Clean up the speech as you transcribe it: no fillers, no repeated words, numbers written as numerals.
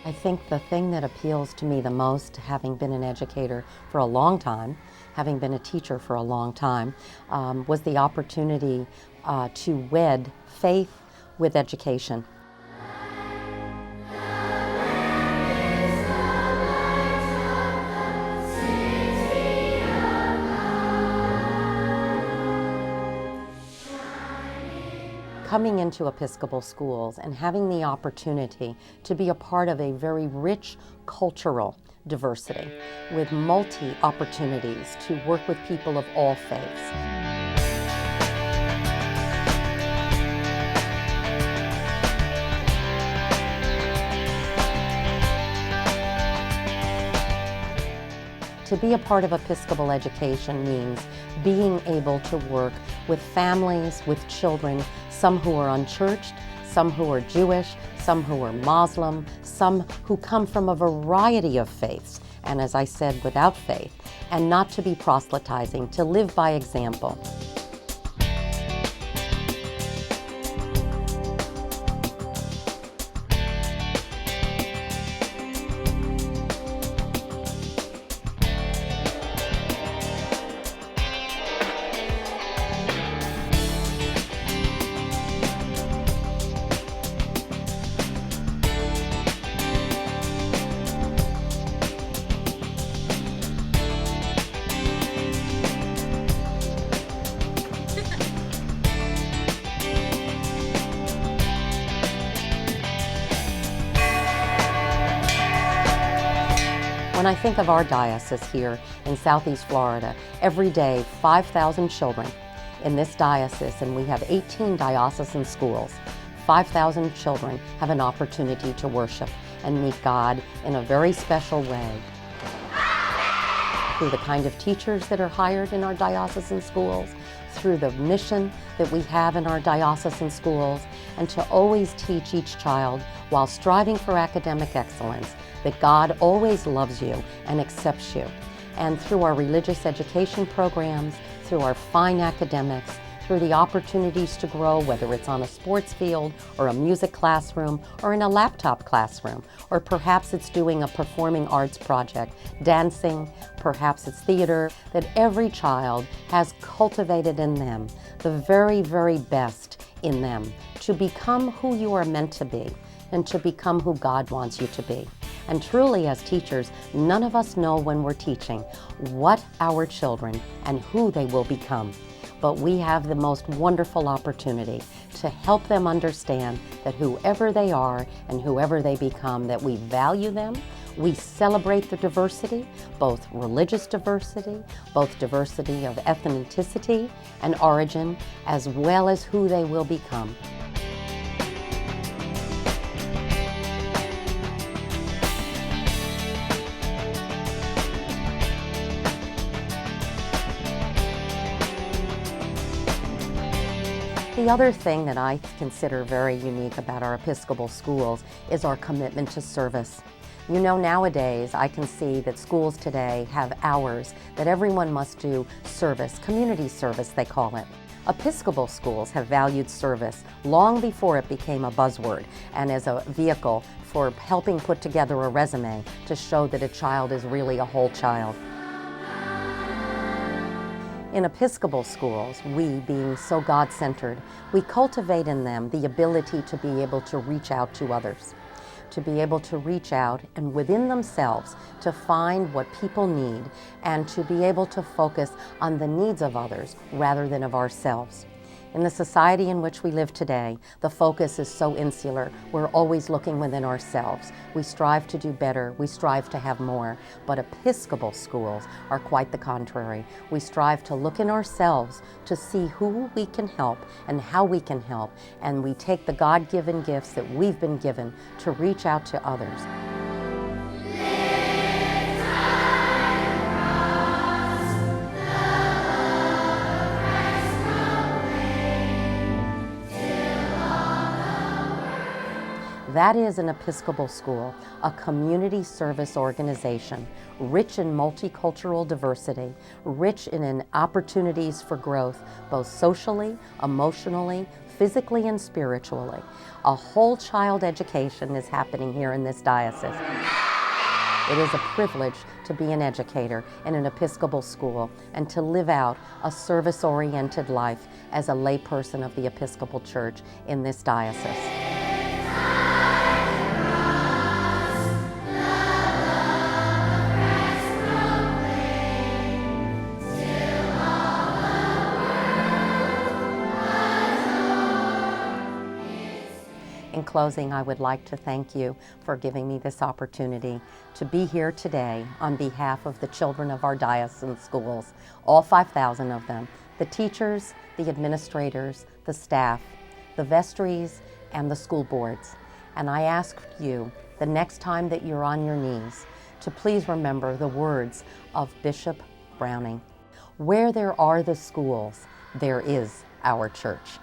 I think the thing that appeals to me the most, having been an educator for a long time, having been a teacher for a long time, was the opportunity to wed faith with education. Coming into Episcopal schools and having the opportunity to be a part of a very rich cultural diversity with multi-opportunities to work with people of all faiths. To be a part of Episcopal education means being able to work with families, with children, some who are unchurched, some who are Jewish, some who are Muslim, some who come from a variety of faiths, and as I said, without faith, and not to be proselytizing, to live by example. When I think of our diocese here in Southeast Florida, every day 5,000 children in this diocese, and we have 18 diocesan schools, 5,000 children have an opportunity to worship and meet God in a very special way. Through the kind of teachers that are hired in our diocesan schools, through the mission that we have in our diocesan schools, and to always teach each child, while striving for academic excellence, that God always loves you and accepts you. And through our religious education programs, through our fine academics, through the opportunities to grow, whether it's on a sports field or a music classroom or in a laptop classroom, or perhaps it's doing a performing arts project, dancing, perhaps it's theater, that every child has cultivated in them the very, very best in them to become who you are meant to be and to become who God wants you to be. And truly, as teachers, none of us know when we're teaching what our children and who they will become. But we have the most wonderful opportunity to help them understand that whoever they are and whoever they become, that we value them, we celebrate the diversity, both religious diversity, both diversity of ethnicity and origin, as well as who they will become. The other thing that I consider very unique about our Episcopal schools is our commitment to service. You know, nowadays I can see that schools today have hours that everyone must do service, community service they call it. Episcopal schools have valued service long before it became a buzzword and as a vehicle for helping put together a resume to show that a child is really a whole child. In Episcopal schools, we, being so God-centered, we cultivate in them the ability to be able to reach out to others, to be able to reach out and within themselves to find what people need and to be able to focus on the needs of others rather than of ourselves. In the society in which we live today, the focus is so insular. We're always looking within ourselves. We strive to do better. We strive to have more. But Episcopal schools are quite the contrary. We strive to look in ourselves to see who we can help and how we can help. And we take the God-given gifts that we've been given to reach out to others. That is an Episcopal school, a community service organization, rich in multicultural diversity, rich in opportunities for growth, both socially, emotionally, physically, and spiritually. A whole child education is happening here in this diocese. It is a privilege to be an educator in an Episcopal school and to live out a service-oriented life as a layperson of the Episcopal Church in this diocese. In closing, I would like to thank you for giving me this opportunity to be here today on behalf of the children of our diocesan schools, all 5,000 of them, the teachers, the administrators, the staff, the vestries, and the school boards. And I ask you, the next time that you're on your knees, to please remember the words of Bishop Browning. Where there are the schools, there is our church.